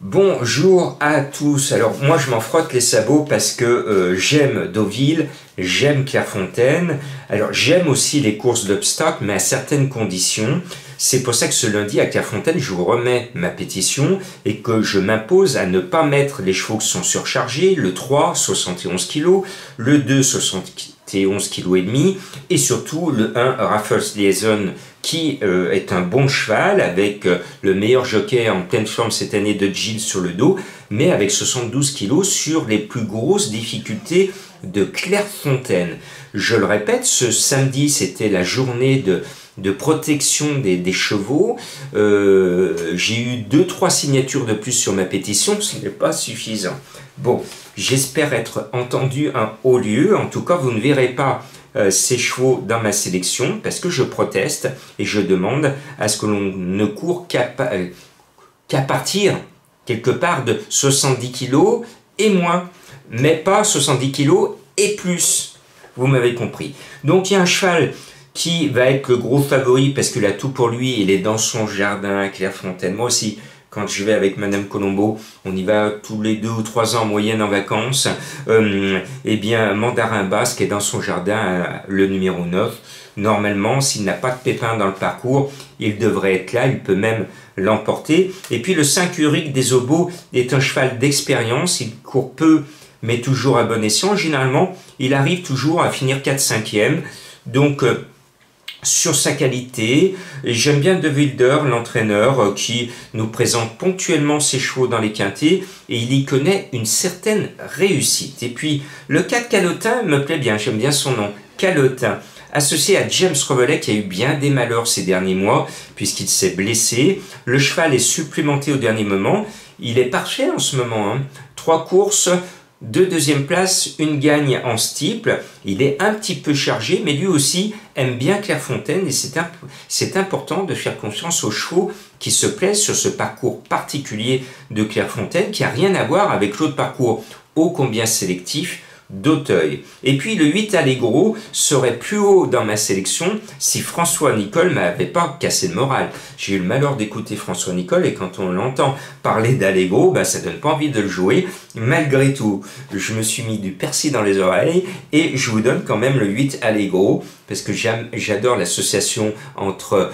Bonjour à tous. Alors moi je m'en frotte les sabots parce que j'aime Deauville, j'aime Clairefontaine. Alors j'aime aussi les courses d'obstacles mais à certaines conditions. C'est pour ça que ce lundi à Clairefontaine je vous remets ma pétition et que je m'impose à ne pas mettre les chevaux qui sont surchargés, le 3 71 kg, le 2 71 kg et demi et surtout le 1 Raffles Liaison qui est un bon cheval avec le meilleur jockey en pleine forme cette année de Gilles sur le dos, mais avec 72 kg sur les plus grosses difficultés de Clairefontaine. Je le répète, ce samedi c'était la journée de protection des chevaux. J'ai eu 2-3 signatures de plus sur ma pétition, ce n'est pas suffisant. Bon, j'espère être entendu un haut lieu. En tout cas, vous ne verrez pas ces chevaux dans ma sélection parce que je proteste et je demande à ce que l'on ne court qu'à partir quelque part de 70 kg et moins, mais pas 70 kg et plus. Vous m'avez compris. Donc il y a un cheval qui va être le gros favori parce qu'il a tout pour lui, il est dans son jardin à Clairefontaine. Moi aussi, quand je vais avec Madame Colombo, on y va tous les 2 ou 3 ans en moyenne en vacances. Eh bien, Mandarin Basque est dans son jardin, le numéro 9. Normalement, s'il n'a pas de pépin dans le parcours, il devrait être là, il peut même l'emporter. Et puis le 5 Urique des Obos est un cheval d'expérience, il court peu, mais toujours à bon escient. Généralement, il arrive toujours à finir 4-5e. Donc, sur sa qualité, j'aime bien De Wilder, l'entraîneur, qui nous présente ponctuellement ses chevaux dans les quintets et il y connaît une certaine réussite. Et puis, le 4 Calotin me plaît bien, j'aime bien son nom, Calotin, associé à James Revelet qui a eu bien des malheurs ces derniers mois puisqu'il s'est blessé. Le cheval est supplémenté au dernier moment, il est parfait en ce moment, hein. 3 courses, 2 deuxième places, une gagne en steeple. Il est un petit peu chargé, mais lui aussi aime bien Clairefontaine et c'est important de faire confiance aux chevaux qui se plaisent sur ce parcours particulier de Clairefontaine qui n'a rien à voir avec l'autre parcours ô combien sélectif d'Auteuil. Et puis le 8 Allegro serait plus haut dans ma sélection si François Nicole m'avait pas cassé le moral. J'ai eu le malheur d'écouter François Nicole et quand on l'entend parler d'Allegro, ça donne pas envie de le jouer. Malgré tout, je me suis mis du persil dans les oreilles et je vous donne quand même le 8 Allegro parce que j'adore l'association entre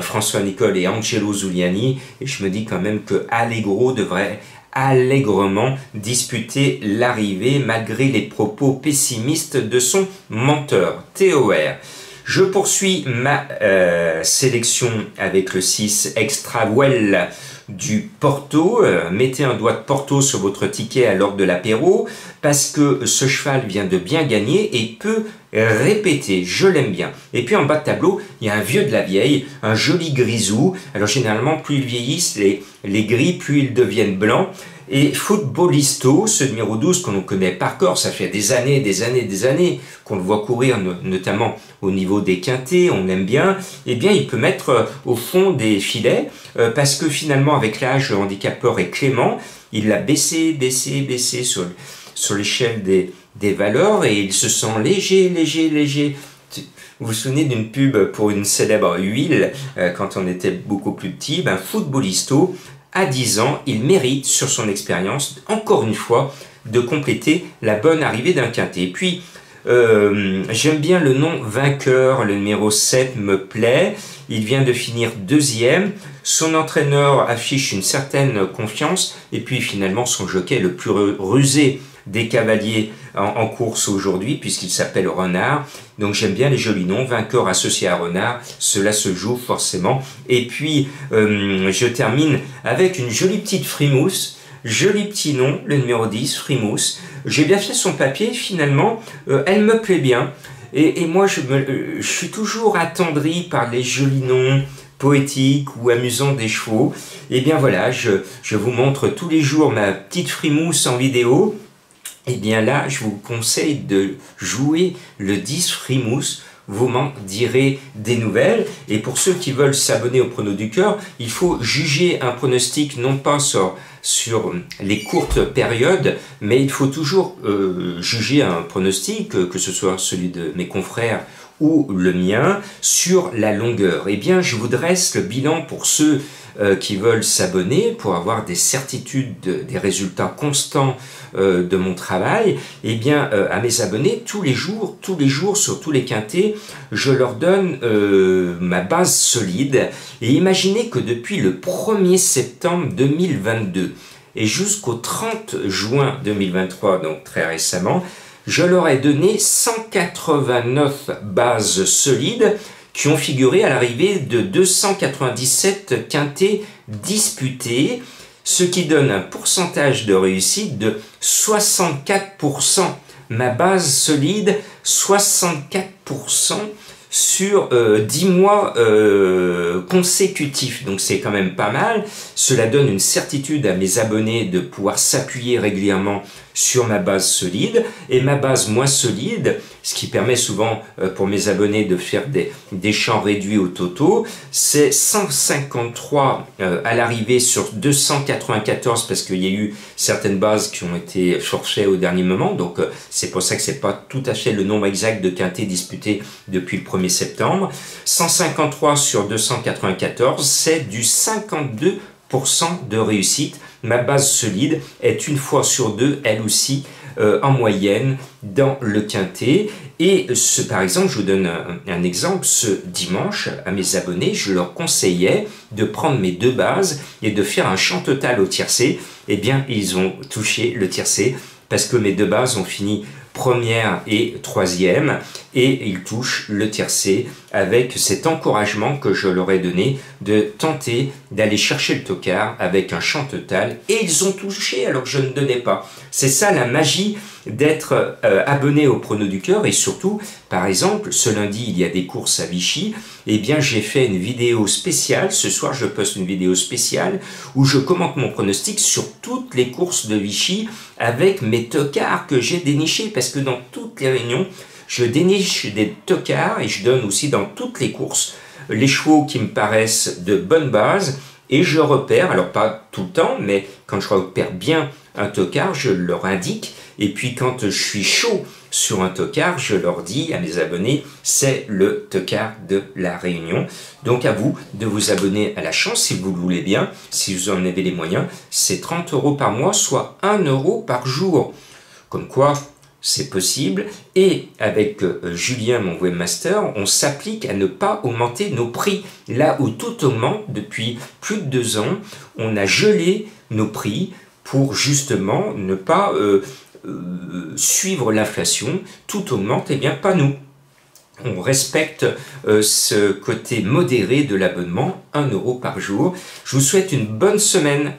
François Nicole et Angelo Zuliani et je me dis quand même que Allegro devrait allègrement disputer l'arrivée malgré les propos pessimistes de son menteur, TOR. Je poursuis ma sélection avec le 6 Extra Well du Porto. Mettez un doigt de Porto sur votre ticket à l'heure de l'apéro parce que ce cheval vient de bien gagner et peut répéter, je l'aime bien. Et puis en bas de tableau, il y a un vieux de la vieille, un joli grisou. Alors généralement, plus ils vieillissent, les gris, plus ils deviennent blancs. Et Footballisto, ce numéro 12 qu'on connaît par corps, ça fait des années qu'on le voit courir, notamment au niveau des quintets, on l'aime bien, eh bien il peut mettre au fond des filets, parce que finalement avec l'âge, le handicapeur est clément, il l'a baissé sur l'échelle des valeurs et il se sent léger. Vous vous souvenez d'une pub pour une célèbre huile, quand on était beaucoup plus petit, Footballisto, à 10 ans, il mérite, sur son expérience, encore une fois, de compléter la bonne arrivée d'un quintet. Et puis, j'aime bien le nom vainqueur, le numéro 7 me plaît, il vient de finir 2e, son entraîneur affiche une certaine confiance, et puis finalement son jockey est le plus rusé des cavaliers en course aujourd'hui, puisqu'il s'appelle Renard. Donc j'aime bien les jolis noms, vainqueur associé à Renard, cela se joue forcément. Et puis je termine avec une jolie petite frimousse, joli petit nom, le numéro 10, frimousse. J'ai bien fait son papier, finalement, elle me plaît bien. Et moi je suis toujours attendri par les jolis noms poétiques ou amusants des chevaux. Et bien voilà, je vous montre tous les jours ma petite frimousse en vidéo. Et bien là, je vous conseille de jouer le 10 frimousse, vous m'en direz des nouvelles. Et pour ceux qui veulent s'abonner au prono du cœur, il faut juger un pronostic non pas sur les courtes périodes, mais il faut toujours juger un pronostic, que ce soit celui de mes confrères ou le mien sur la longueur. Eh bien, je vous dresse le bilan pour ceux qui veulent s'abonner pour avoir des certitudes, des résultats constants de mon travail. Eh bien, à mes abonnés, tous les jours, sur tous les quintés, je leur donne ma base solide. Et imaginez que depuis le 1er septembre 2022 et jusqu'au 30 juin 2023, donc très récemment, je leur ai donné 189 bases solides qui ont figuré à l'arrivée de 297 quintés disputés, ce qui donne un pourcentage de réussite de 64%. Ma base solide, 64% sur 10 mois consécutifs. Donc c'est quand même pas mal. Cela donne une certitude à mes abonnés de pouvoir s'appuyer régulièrement sur ma base solide. Et ma base moins solide, ce qui permet souvent pour mes abonnés de faire des champs réduits au totaux, c'est 153 à l'arrivée sur 294 parce qu'il y a eu certaines bases qui ont été forfaites au dernier moment. Donc c'est pour ça que c'est pas tout à fait le nombre exact de quintés disputés depuis le 1er septembre. 153 sur 294, c'est du 52% de réussite. Ma base solide est une fois sur deux, elle aussi, en moyenne dans le quintet. Et par exemple, je vous donne un exemple, ce dimanche, à mes abonnés, je leur conseillais de prendre mes deux bases et de faire un champ total au tiercé. Eh bien, ils ont touché le tiercé parce que mes deux bases ont fini première et troisième, et ils touchent le tiercé avec cet encouragement que je leur ai donné de tenter d'aller chercher le tocard avec un champ total, et ils ont touché alors que je ne donnais pas. C'est ça la magie d'être abonné au Prono du Cœur. Et surtout, par exemple, ce lundi il y a des courses à Vichy, et bien j'ai fait une vidéo spéciale, ce soir je poste une vidéo spéciale où je commente mon pronostic sur toutes les courses de Vichy avec mes tocards que j'ai dénichés, parce que dans toutes les réunions, je déniche des tocards et je donne aussi dans toutes les courses les chevaux qui me paraissent de bonne base, et je repère, alors pas tout le temps, mais quand je repère bien un tocard, je leur indique, et puis quand je suis chaud sur un tocard, je leur dis à mes abonnés, c'est le tocard de la Réunion. Donc à vous de vous abonner à la chance si vous le voulez bien, si vous en avez les moyens. C'est 30 € par mois, soit 1 € par jour. Comme quoi, c'est possible. Et avec Julien, mon webmaster, on s'applique à ne pas augmenter nos prix. Là où tout augmente depuis plus de 2 ans, on a gelé nos prix pour justement ne pas suivre l'inflation. Tout augmente, et bien pas nous. On respecte ce côté modéré de l'abonnement, 1 € par jour. Je vous souhaite une bonne semaine.